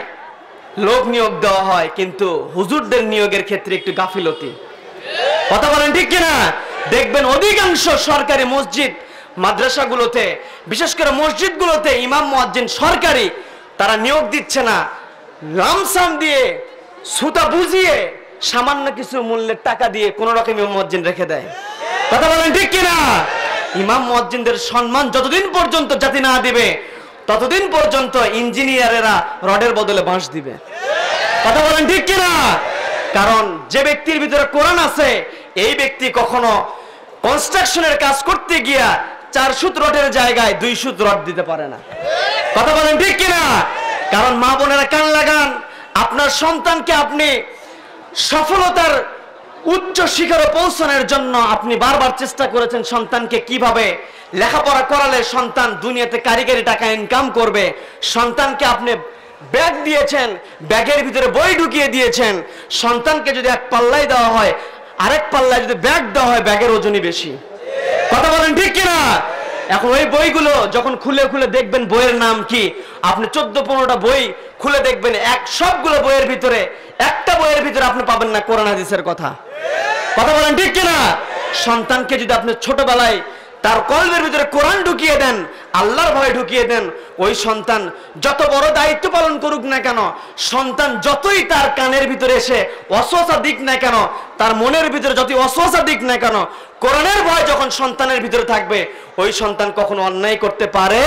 লোক নিয়োগ দেওয়া হয়, কিন্তু হুজুরদের নিয়োগের ক্ষেত্রে একটু গাফিলতি। কথা বলেন ঠিক কিনা? দেখবেন অধিকাংশ সরকারি মসজিদ মাদ্রাসাগুলোতে, বিশেষ করে মসজিদগুলোতে ইমাম মুয়াজ্জিন সরকারি, তারা নিয়োগ দিচ্ছে না, লামসাম দিয়ে সুতা বুঝিয়ে সামান্য কিছু মূল্যের টাকা দিয়ে কোন রকম ইমাম মুয়াজ্জিন রেখে দেয়। কথা বলেন ঠিক কিনা? ইমাম মুয়াজ্জিনদের সম্মান যতদিন পর্যন্ত জাতি না দিবে ততদিন পর্যন্ত ইঞ্জিনিয়ারেরা রডের বদলে বাঁশ দিবে। কথা বলেন ঠিক কিনা? কারণ যে ব্যক্তির ভিতরে কোরআন আছে এই ব্যক্তি কখনো কনস্ট্রাকশনের কাজ করতে গিয়া 4 সুত রডের জায়গায় 2 সুত রড দিতে পারে না। কথা বলেন ঠিক কিনা? কারণ মা বোনেরা কান লাগান, আপনার সন্তানকে আপনি সফলতার উচ্চ শিখরে পৌঁছানোর জন্য আপনি বারবার চেষ্টা করেছেন সন্তানকে কিভাবে লেখাপড়া করালে সন্তান দুনিয়াতে কারিগরি টাকা ইনকাম করবে। সন্তানকে আপনি ব্যাগ দিয়েছেন, ব্যাগের ভিতরে বই ঢুকিয়ে দিয়েছেন। সন্তানকে যদি এক পাল্লায় দেওয়া হয়, আরেক পাল্লায় যদি ব্যাগ দেওয়া হয়, ব্যাগের ওজনই বেশি। কথা বলেন ঠিক কিনা? এখন ওই বইগুলো যখন খুলে খুলে দেখবেন বইয়ের নাম কি, আপনি 14-15টা বই খুলে দেখবেন সবগুলো বইয়ের ভিতরে একটা বইয়ের ভিতরে আপনি পাবেন না কোরআন হাদিসের কথা। কথা বলেন ঠিক কিনা? সন্তানকে যদি আপনি ছোটবেলায় তার কলবের ভিতরে কোরআন ঢুকিয়ে দেন, আল্লাহর ভয় ঢুকিয়ে দেন, ওই সন্তান যত বড় দায়িত্ব পালন করুক না কেন, সন্তান যতই তার কানের ভিতরে এসে অসওয়াসা দিক না কেন, তার মনের ভিতরে যতই অসওয়াসা দিক না কেন, কোরআনের ভয় যখন সন্তানের ভিতরে থাকবে ওই সন্তান কখনো অন্যায় করতে পারে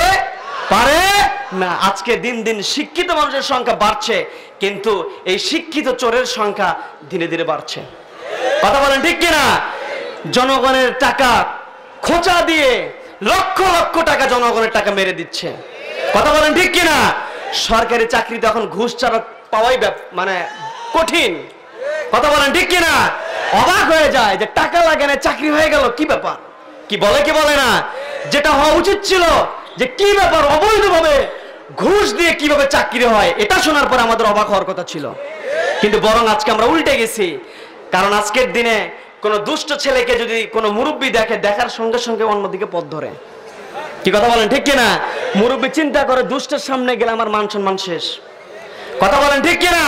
না। আজকে দিন দিন শিক্ষিত মানুষের সংখ্যা বাড়ছে, কিন্তু এই শিক্ষিত চোরের সংখ্যা ধীরে ধীরে বাড়ছে। কথা বলেন ঠিক কিনা? জনগণের টাকা খোঁচা দিয়ে লক্ষ লক্ষ টাকা জনগণের টাকা মেরে দিচ্ছে। কথা বলেন ঠিক কিনা? সরকারি চাকরিতে এখন ঘুষ ছাড়া পাওয়াই মানে কঠিন। কথা বলেন ঠিক কিনা? অবাক হয়ে যায় যে টাকা লাগে না চাকরি হয়ে গেল, কি ব্যাপার? কি বলে না? যেটা হওয়া উচিত ছিল যে কি ব্যাপার, অবৈধভাবে ঘুষ দিয়ে কিভাবে চাকরি হয়, এটা শোনার পর আমাদের অবাক হওয়ার কথা ছিল। কিন্তু বরং আজকে আমরা উল্টে গেছি। কারণ আজকের দিনে কোন দুষ্ট ছেলেকে যদি কোনো মুরব্বী দেখে, দেখার সঙ্গে সঙ্গে অন্যদিকে পথ ধরে। কি কথা বলেন ঠিক কিনা? মুরব্বী চিন্তা করে দুষ্টের সামনে গেলে আমার মান সম্মান শেষ। কথা বলেন ঠিক কিনা?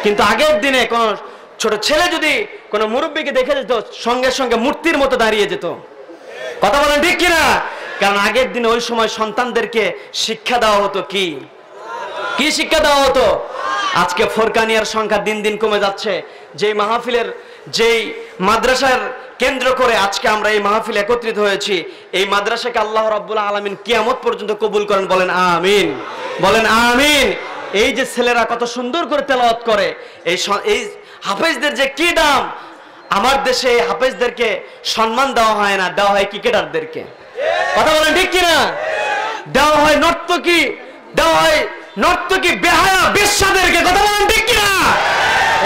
কিন্তু আগের দিনে কোন ছোট ছেলে যদি কোনো মুরব্বীকে দেখে যেত, সঙ্গে সঙ্গে মূর্তির মতো দাঁড়িয়ে যেত। কথা বলেন ঠিক কিনা? কারণ আগের দিনে ওই সময় সন্তানদেরকে শিক্ষা দেওয়া হতো। কি শিক্ষা দেওয়া হতো? আজকে ফোরকানিয়ার সংখ্যা দিন দিন কমে যাচ্ছে। যেই মাহফিলের, যেই মাদ্রাসার কেন্দ্র করে আজকে আমরা এই মাহফিল একত্রিত হয়েছি, এই মাদ্রাসাকে আল্লাহ রাব্বুল আলামিন কিয়ামত পর্যন্ত কবুল করেন, বলেন আমিন, বলেন আমিন। এই যে ছেলেরা কত সুন্দর করে তেলাওয়াত করে, এই হাফেজদের যে কি দাম! আমার দেশে হাফেজদেরকে সম্মান দেওয়া হয় না, দেওয়া হয় ক্রিকেটারদেরকে। কথা বলেন ঠিক কিনা? দেওয়া হয় নর্তকী বেহায়া বেশ্যাদেরকে। কথা বলেন ঠিক কিনা?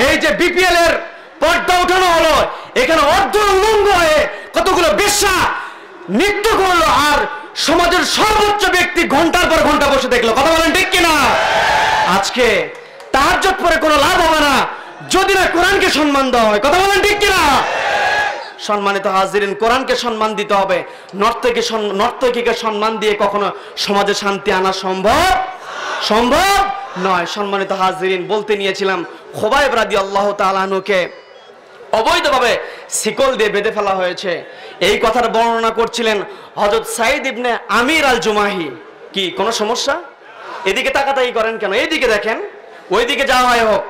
এই যে বিপিএল এর পর্দা উঠানো হলো, এখানে অর্ধ উলঙ্গ হয়ে কতগুলো বেশ্যা নৃত্য করলো, আর সমাজের সর্বোচ্চ ব্যক্তি ঘন্টার পর ঘন্টা বসে দেখলো। কথা বলেন ঠিক কিনা? আজকে তাহাজ্জুদ পড়ে কোনো লাভ হবে না যদি না কোরআনকে সম্মান দেওয়া হয়। কথা বলেন ঠিক কিনা? সম্মানিত হাজিরিন, কোরআনকে সম্মান দিতে হবে। নর্তকীকে সম্মান দিয়ে কখনো সমাজে শান্তি আনা সম্ভব নয়। সম্মানিত হাজিরিন, বলতে নিয়েছিলাম খুবাইব রাদিয়াল্লাহু তাআলা আনহুকে অবৈধভাবে শিকল দিয়ে বেঁধে ফেলা হয়েছে। এই কথার বর্ণনা করছিলেন হযরত সাঈদ ইবনে আমির আল জুমাহি। কি কোনো সমস্যা? এদিকে তাকাতাকি করেন কেন? এইদিকে দেখেন, ওইদিকে যাওয়া হয় হোক।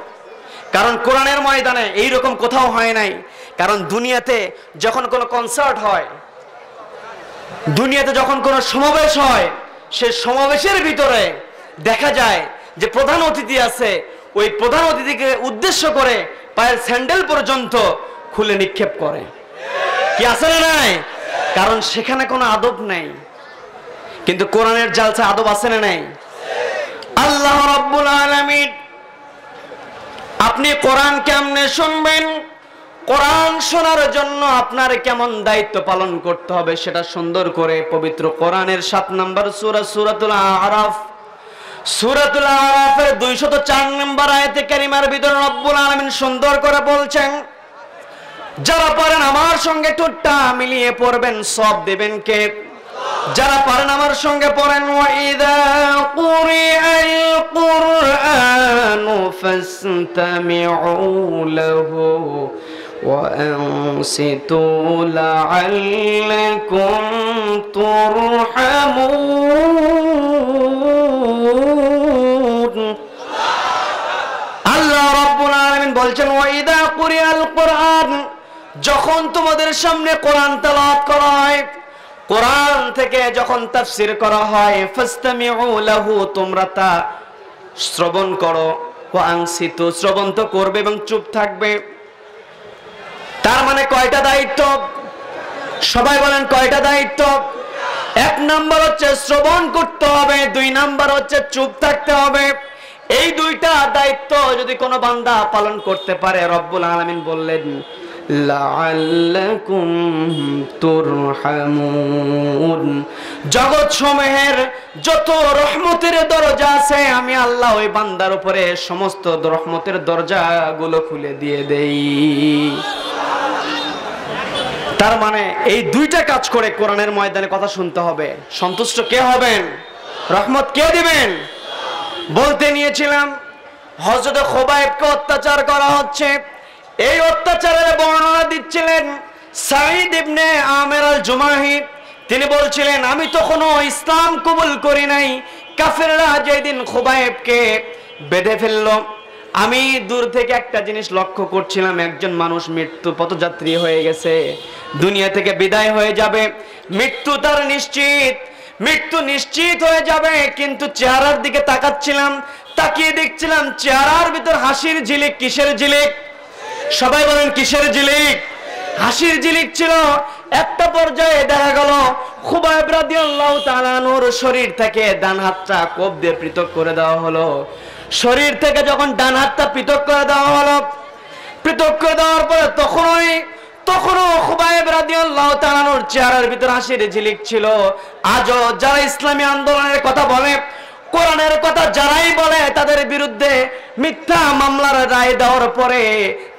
কারণ কোরআনের ময়দানে এইরকম কোথাও হয় নাই। কারণ দুনিয়াতে যখন কোনো কনসার্ট হয়, দুনিয়াতে যখন কোনো সমাবেশ হয়, সে সমাবেশের ভিতরে দেখা যায় যে প্রধান অতিথি আছে, ওই প্রধান অতিথিকে উদ্দেশ্য করে পায়ের স্যান্ডেল পর্যন্ত খুলে নিক্ষেপ করে। কি আছে না নাই? কারণ সেখানে কোনো আদব নাই। কিন্তু কোরআনের জালসা আদব আছে না নাই? আল্লাহ রাব্বুল আলামিন, আপনি কোরআন কেমনে শুনবেন, কোরআন শোনার জন্য আপনার কেমন দায়িত্ব পালন করতে হবে সেটা সুন্দর করে পবিত্র কোরআনের 7 নম্বর সূরা সূরাতুল আরাফ, সূরাতুল আরাফের 204 নম্বর আয়াতে কারিমার ভিতরে রব্বুল আলামিন সুন্দর করে বলছেন, যারা পারেন আমার সঙ্গে ঠোঁটটা মিলিয়ে পড়বেন, সওয়াব দেবেন কে? যারা পারেন আমার সঙ্গে পড়েন, ওয়াইদা কুরিআল কুরআনু ফাসতামিউ লাহু وأنصتوا لعلكم ترحمون আল্লাহ রাব্বুল আলামিন বলছেন ওয়াইদা কুরিআল কুরআন যখন তোমাদের সামনে কোরআন তেলাওয়াত করা হয় কোরআন থেকে যখন তাফসীর করা হয় ফাসতামিউ লাহু তোমরা তা শ্রবণ করো ওয়া আনসিতু শ্রবণ তো করবে এবং চুপ থাকবে তার মানে কয়টা দায়িত্ব সবাই বলেন কয়টা দায়িত্ব এক নাম্বার হচ্ছে শ্রবণ করতে হবে দুই নাম্বার হচ্ছে চুপ থাকতে হবে এই দুইটা দায়িত্ব যদি কোনো বান্দা পালন করতে পারে রব্বুল আলামিন বললেন লাআল্লাকুম তুরহামুন জগৎ সমূহের যত রহমতের দরজা আছে আমি আল্লাহ ওই বান্দার উপরে সমস্ত রহমতের দরজাগুলো খুলে দিয়ে দেই তার মানে এই দুইটা কাজ করে কোরআনের ময়দানে কথা শুনতে হবে সন্তুষ্ট কে হবেন রহমত কে দিবেন বলতে নিয়েছিলাম হযরত খুবাইবকে অত্যাচার করা হচ্ছে এই অত্যাচারের বর্ণনা দিচ্ছিলেন সাঈদ ইবনে আমির আল জুমাহি তিনি বলছিলেন আমি তখনও ইসলাম কবুল করি নাই কাফেররা যেদিন খুবাইবকে বেঁধে ফেললো আমি দূর থেকে একটা জিনিস লক্ষ্য করছিলাম একজন মানুষ মৃত্যু পথযাত্রী হয়ে গেছে দুনিয়া থেকে বিদায় হয়ে যাবে মৃত্যু তার নিশ্চিত মৃত্যু নিশ্চিত হয়ে যাবে কিন্তু চেহারার দিকে তাকাচ্ছিলাম তাকিয়ে দেখছিলাম চেহারার ভিতর হাসির ঝিলিক কিসের ঝিলিক সবাই বলেন কিসের ঝিলিক হাসির ঝিলিক ছিল একটা পর্যায়ে দেখা গেল খুবাইব রাদিয়াল্লাহু তাআলা আনহুর শরীর থেকে ডান হাতটা কোপ দিয়ে পৃথক করে দেওয়া হলো শরীর থেকে যখন ডান হাতটা পৃথক করে দেওয়া হলো পৃথক করে দেওয়ার পরে তখনও খুবাইব রাদিয়াল্লাহু তাআলা আনহুর চেহারার ভিতর হাসির ঝিলিক ছিল আজও যারা ইসলামী আন্দোলনের কথা বলে কোরআনের কথা যারাই বলে তাদের বিরুদ্ধে মিথ্যা মামলার রায় দেওয়ার পরে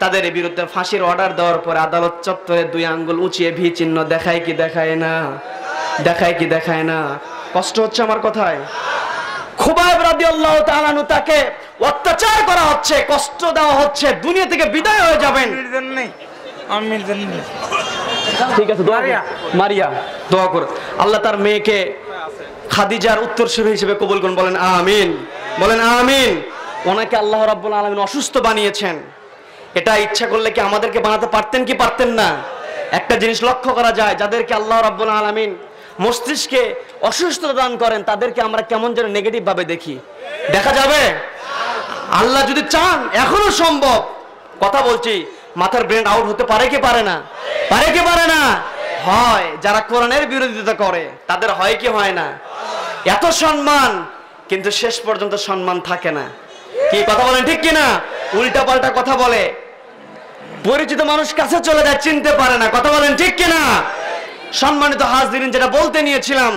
তাদের বিরুদ্ধে ফাঁসির অর্ডার দেওয়ার পরে আদালত চত্বরে দুই আঙ্গুল উঁচিয়ে ভি চিহ্ন দেখায় কি দেখায় না কষ্ট হচ্ছে আমার কথায় খুবাইব রাদিয়াল্লাহু তাআলা আনহু তাকে অত্যাচার করা হচ্ছে কষ্ট দেওয়া হচ্ছে দুনিয়া থেকে বিদায় হয়ে যাবেন ঠিক আছে মারিয়া দোয়া করো আল্লাহ তার মেয়েকে খাদিজার উত্তরসূরি হিসেবে কবুল করুন বলেন আমিন ওনাকে আল্লাহ রাব্বুল আলামিন অসুস্থ বানিয়েছেন এটা ইচ্ছা করলে কি আমাদেরকে বানাতে পারতেন কি পারতেন না একটা জিনিস লক্ষ্য করা যায় যাদেরকে আল্লাহ রাব্বুল আলামিন মস্তিষ্কে অসুস্থতা দান করেন তাদেরকে আমরা কেমন যেন নেগেটিভ ভাবে দেখি দেখা যাবে আল্লাহ যদি চান এখনো সম্ভব কথা বলছি মাথার ব্রেন আউট হতে পারে কি পারে না হয় যারা কোরআনের বিরোধিতা করে তাদের হয় কি হয় না এত সম্মান কিন্তু শেষ পর্যন্ত সম্মান থাকে না কি কথা বলেন ঠিক কি না উল্টা পাল্টা কথা বলে পরিচিত মানুষ কাছে চলে যায় চিনতে পারে না কথা বলেন ঠিক কি না সম্মানিত হাজিরিন যেটা বলতে নিয়েছিলাম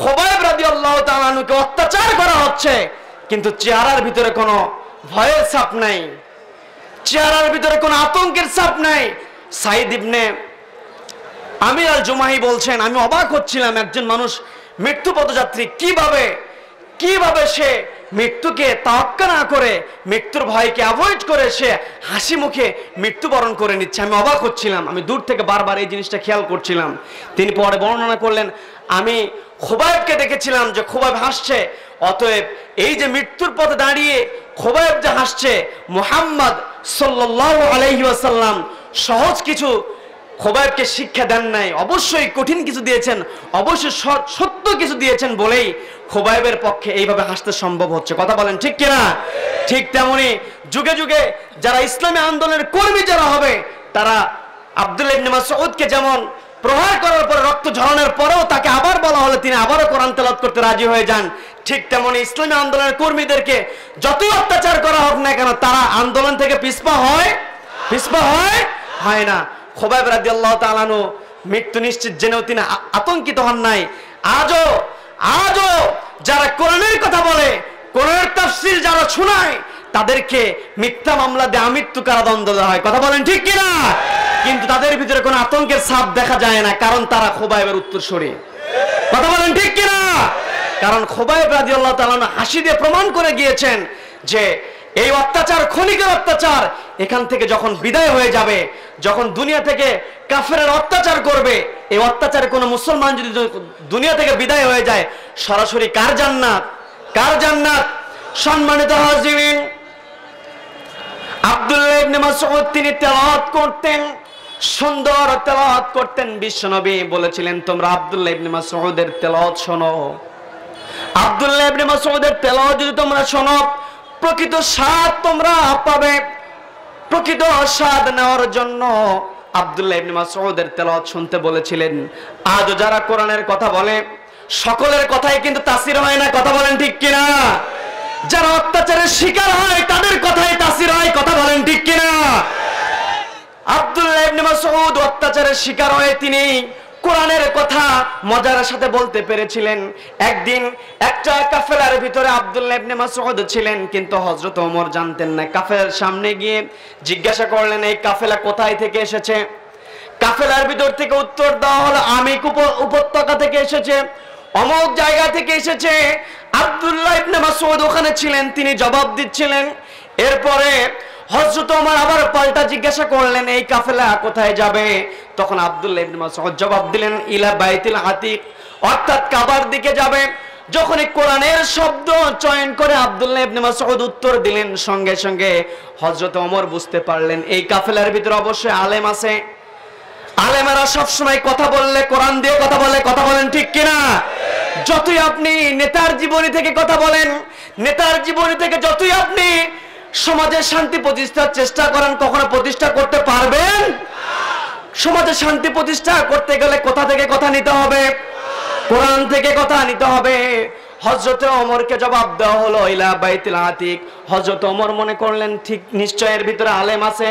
খুবাইব রাদিয়াল্লাহু তাআলা আনহুকে অত্যাচার করা হচ্ছে কিন্তু চেহারার ভিতরে কোনো ভয়ের ছাপ নাই চেহারার ভিতরে কোনো আতঙ্কের ছাপ নাই সাঈদ ইবনে আমির আল জুমাহি বলছেন আমি অবাক হচ্ছিলাম একজন মানুষ মৃত্যু পথযাত্রী কিভাবে সে মৃত্যুকে তাওয়াক্কা না করে মৃত্যুর ভয়কে অ্যাভয়েড করে সে হাসি মুখে মৃত্যুবরণ করে নিচ্ছে আমি অবাক হচ্ছিলাম আমি দূর থেকে বারবার এই জিনিসটা খেয়াল করছিলাম তিনি পরে বর্ণনা করলেন আমি খুবাইবকে দেখেছিলাম যে খুবাইব হাসছে অতএব এই যে মৃত্যুর পথে দাঁড়িয়ে খুবাইব যে হাসছে মুহাম্মদ সাল্লাল্লাহু আলাইহি ওয়াসাল্লাম সহজ কিছু খুবাইবকে শিক্ষা দেন নাই অবশ্যই কঠিন কিছু দিয়েছেন অবশ্যই সত্য কিছু দিয়েছেন বলেই খুবাইবের পক্ষে এইভাবে হাসতে সম্ভব হচ্ছে কথা বলেন ঠিক কিনা ঠিক তেমনি যুগে যুগে যারা ইসলামী আন্দোলনের কর্মী যারা হবে তারা আব্দুল্লাহ ইবনে মাসউদকে যেমন প্রহার করার পরে রক্ত ঝরানোর পরেও তাকে আবার বলা হলে তিনি আবারও কোরআন তেলাওয়াত করতে রাজি হয়ে যান ঠিক তেমনি ইসলামী আন্দোলনের কর্মীদেরকে যতই অত্যাচার করা হোক না কেন তারা আন্দোলন থেকে পিছপা হয় না খুবাইব রাদিয়াল্লাহু তাআলা আনহু মৃত্যু নিশ্চিত জেনেও তিনি আতঙ্কিত হন নাই আজও যারা কোরআনের কথা বলে কোরআনের তাফসীর যারা শোনায় তাদেরকে মিথ্যা মামলা দিয়ে আমৃত্যু কারাদণ্ড দেওয়া হয় কথা বলেন ঠিক কিনা কিন্তু তাদের ভিতরে কোনো আতঙ্কের ছাপ দেখা যায় না কারণ তারা খুবাইবের উত্তরসূরি কথা বলেন ঠিক কিনা কারণ খুবাইব রাদিয়াল্লাহু তাআলা আনহু হাসি দিয়ে প্রমাণ করে গিয়েছেন যে এই অত্যাচার ক্ষণিকের অত্যাচার এখান থেকে যখন বিদায় হয়ে যাবে যখন দুনিয়া থেকে কাফেরের অত্যাচার করবে, এই অত্যাচারে কোনো মুসলমান যদি দুনিয়া থেকে বিদায় হয়ে যায়, সরাসরি কার জান্নাত? কার জান্নাত? সম্মানিত হাজিরিন, আব্দুল্লাহ ইবনে মাসউদ তিনি তেলাওয়াত করতেন, সুন্দর তেলাওয়াত করতেন। বিশ্বনবী বলেছিলেন, তোমরা আব্দুল্লাহ ইবনে মাসউদের তেলাওয়াত শোনো। আব্দুল্লাহ ইবনে মাসউদের তেলাওয়াত যদি তোমরা শোনো, প্রকৃত স্বাদ তোমরা পাবে। প্রকৃত স্বাদ নেওয়ার জন্য আব্দুল্লাহ ইবনে মাসউদের তেলাওয়াত শুনতে বলেছিলেন। আজ যারা কোরআনের কথা বলে, সকলের কথাই কিন্তু তাসির হয় না, কথা বলেন ঠিক কিনা? যারা অত্যাচারের শিকার হয় তাদের কথাই তাসির হয়, কথা বলেন ঠিক কিনা? আব্দুল্লাহ ইবনে মাসউদ অত্যাচারের শিকার হয়ে তিনি কোরআনের কথা মজার সাথে বলতে পেরেছিলেন। একদিন একটা কাফেলার ভিতরে আব্দুল্লাহ ইবনে মাসউদ ছিলেন, কিন্তু হযরত ওমর জানতেন না। কাফেলার সামনে গিয়ে জিজ্ঞাসা করলেন, এই কাফেলা কোথায় থেকে এসেছে? কাফেলার ভিতর থেকে উত্তর দেওয়া হলো, আমিক উপত্যকা থেকে এসেছে, অমুক জায়গা থেকে এসেছে। আব্দুল্লাহ ইবনে মাসউদ ওখানে ছিলেন, তিনি জবাব দিচ্ছিলেন। এরপরে হযরত ওমর আবার পাল্টা জিজ্ঞাসা করলেন, এই কাফেলা কোথায় যাবে? তখন আব্দুল্লাহ ইবনে মাসউদ জবাব দিলেন, ইলা বাইতুল আতিক, অর্থাৎ কাবার দিকে যাবে। যখন কোরআনের শব্দ চয়ন করে আব্দুল্লাহ ইবনে মাসউদ উত্তর দিলেন, সঙ্গে সঙ্গে হযরত ওমর বুঝতে পারলেন এই কাফেলার ভিতরে অবশ্যই আলেম আছে। আলেমেরা সবসময় কথা বললে কোরআন দিয়ে কথা বলে, কথা বলেন ঠিক কিনা? যতই আপনি নেতার জীবনী থেকে কথা বলেন, নেতার জীবনী থেকে যতই আপনি সমাজের শান্তি প্রতিষ্ঠার চেষ্টা করেন, কখনো প্রতিষ্ঠা করতে পারবেন? সমাজের শান্তি প্রতিষ্ঠা করতে গেলে কোথা থেকে কথা নিতে হবে? কোরআন থেকে কথা নিতে হবে। হযরত ওমরকে জবাব দেওয়া হলো, ইলা বাইতুল আতিক। হযরত ওমর মনে করলেন, ঠিক নিশ্চয় এর ভিতরে আলেম আছে।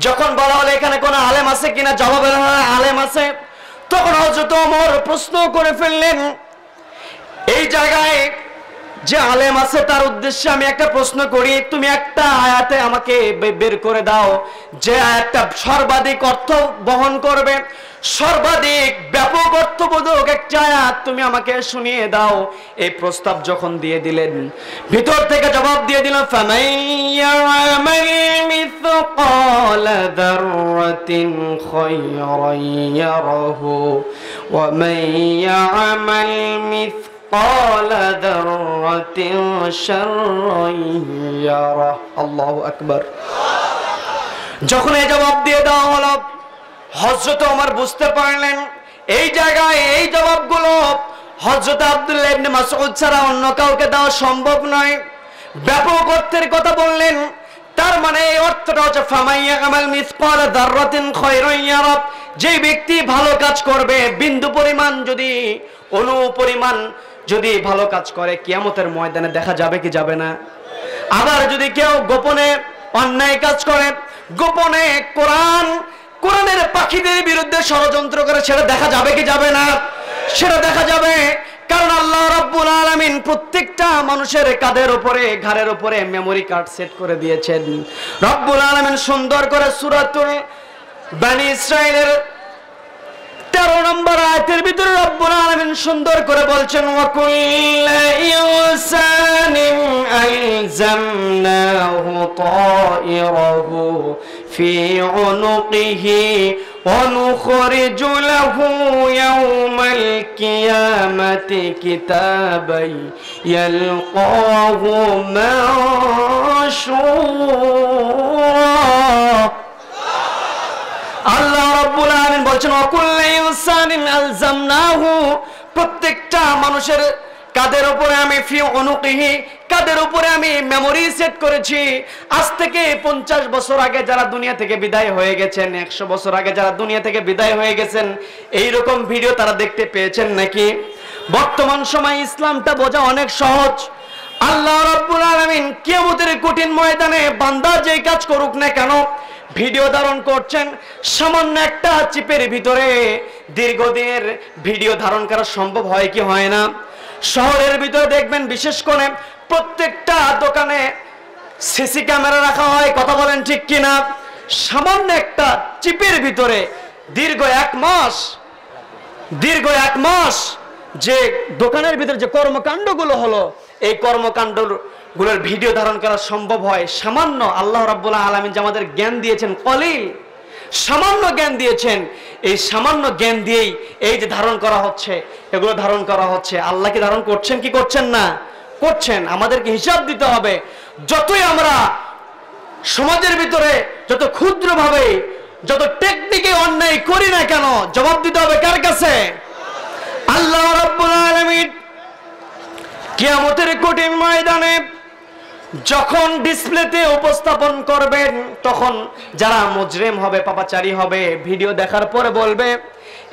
যখন বলা হলো এখানে কোন আলেম আছে কিনা, জবাব এলো আলেম আছে। তখন হযরত ওমর প্রশ্ন করে ফেললেন, এই জায়গায় যে আলেম আছে তার উদ্দেশ্যে আমি একটা প্রশ্ন করি, তুমি একটা আয়াতে আমাকে বের করে দাও যে আয়াতটা সর্বাধিক অর্থ বহন করবে, সর্বাধিক ব্যাপক অর্থবোধক একটা আয়াত তুমি আমাকে শুনিয়ে দাও। এই প্রস্তাব যখন দিয়ে দিলেন, ভিতর থেকে জবাব দিয়ে দিল, ফামাইয়ামাল মিসকালা যাররাতিন খায়রান ইয়ারাহু ওয়া মাইয়ামাল قال ذرة شرا يره। আল্লাহু আকবার। যখন এই জবাব দিয়ে দেওয়া হলো, হযরত ওমর বুঝতে পারলেন এই জায়গায় এই জবাবগুলো হযরত আব্দুল্লাহ ইবনে মাসউদ ছাড়া অন্য কাউকে দেওয়া সম্ভব নয়। ব্যাপক অর্থের কথা বললেন, তার মানে এই অর্থটা হচ্ছে ফামাইয়ামাল মিসকালা যাররাতিন খায়রান ইয়ারা, যে ব্যক্তি ভালো কাজ করবে, বিন্দু পরিমাণ যদি অণু পরিমাণ যদি ভালো কাজ করে, কিয়ামতের ময়দানে দেখা যাবে কি যাবে না? আবার যদি কেউ গোপনে অন্যায় কাজ করে, গোপনে কোরআনের পাখিদের বিরুদ্ধে ষড়যন্ত্র করে, সেটা দেখা যাবে কি যাবে না? সেটা দেখা যাবে। কারণ আল্লাহ রাব্বুল আলামিন প্রত্যেকটা মানুষের কাঁধের উপরে, ঘাড়ের উপরে মেমোরি কার্ড সেট করে দিয়েছেন। রাব্বুল আলামিন সুন্দর করে সূরাতুল বনী ইসরাঈলের 13 নম্বর আয়াতের ভিতরে রব্বুল আলামিন সুন্দর করে বলছেন, ওয়া কুল্লা ইনসানিন আলজামনাহু তায়রাহু ফি উনুকিহি ওয়া নুখরিজু লাহু ইয়াওমাল কিয়ামাতি কিতাবান ইয়ালকাহু মানশুরা। আল্লাহ রাব্বুল আলামিন বলছেন, ওয়াকুল্লা ইনসানিন আলজামনাহু, প্রত্যেকটা মানুষের কাদের উপরে আমি ফি উনুকিহি, কাদের উপরে আমি মেমোরি সেট করেছি। আজ থেকে 50 বছর আগে যারা দুনিয়া থেকে বিদায় হয়ে গেছেন, 100 বছর আগে যারা দুনিয়া থেকে বিদায় হয়ে গেছেন, এই রকম ভিডিও তারা দেখতে পেয়েছেন নাকি? বর্তমান সময় ইসলামটা বোঝা অনেক সহজ। আল্লাহ রাব্বুল আলামিন কিয়ামতের কঠিন ময়দানে বান্দা যেই কাজ করুক না কেন, ভিডিও ধারণ করছেন। সামান্য একটা চিপের ভিতরে দীর্ঘদিনের ভিডিও ধারণ করা সম্ভব হয় কি হয় না? শহরের ভিতরে দেখবেন বিশেষ করে প্রত্যেকটা দোকানে সিসি ক্যামেরা রাখা হয়, কথা বলেন ঠিক কিনা? সামান্য একটা চিপের ভিতরে দীর্ঘ এক মাস যে দোকানের ভিতরে যে কর্মকাণ্ডগুলো হলো, এই কর্মকাণ্ডগুলোর ভিডিও ধারণ করা সম্ভব হয়। সামান্য আল্লাহ রাব্বুল আলামিন যে আমাদের জ্ঞান দিয়েছেন কলিল, সামান্য জ্ঞান দিয়েছেন। এই সামান্য জ্ঞান দিয়েই এই যে ধারণ করা হচ্ছে, এগুলো ধারণ করা হচ্ছে। আল্লাহ কি ধারণ করছেন কি করছেন না? করছেন। আমাদেরকে হিসাব দিতে হবে। যতই আমরা সমাজের ভিতরে যত ক্ষুদ্রভাবে, যত টেকনিকে অন্যায় করি না কেন, জবাব দিতে হবে কার কাছে? আল্লাহ রাব্বুল আলামিন কিয়ামতের কঠিন ময়দানে যখন ডিসপ্লেতে উপস্থাপন করবেন, তখন যারা মুজরিম হবে, পাপাচারী হবে, ভিডিও দেখার পরে বলবে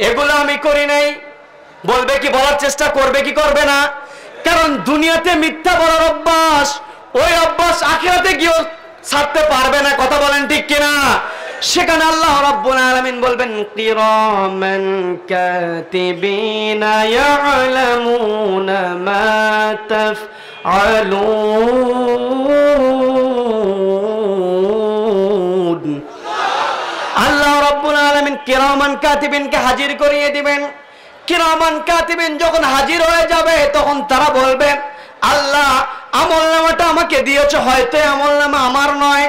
এগুলো আমি করি নাই। বলবে কি? বলার চেষ্টা করবে কি করবে না? কারণ দুনিয়াতে মিথ্যা বলার অভ্যাস, ওই অভ্যাস আখিরাতে গিয়েও ছাড়তে পারবে না। কথা বলেন ঠিক কিনা? সেখানে আল্লাহ রাব্বুল আলামিন বলবেন কিরামান কাতিবিনা ইয়ালামুনা মা তাফআলুন। আল্লাহ রাব্বুল আলামিন কিরামান কাতিবিনকে হাজির করিয়ে দিবেন। কিরামান কাতিবিন যখন হাজির হয়ে যাবে, তখন তারা বলবে আল্লাহ আমলনামাটা আমাকে দিয়েছে, হয়তো আমলনামা আমার নয়।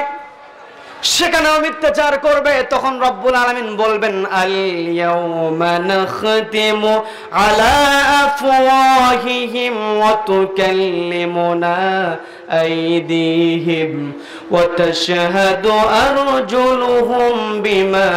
সেখানে মিথ্যাচার করবে। তখন রব্বুল আলামিন বলবেন আল ইয়াউমা নাখতিমু আলা আফওয়াহিহিম ওয়া তুকাল্লিমুনা আইদিহিম ওয়া তাশহাদু আরজুলুহুম বিমা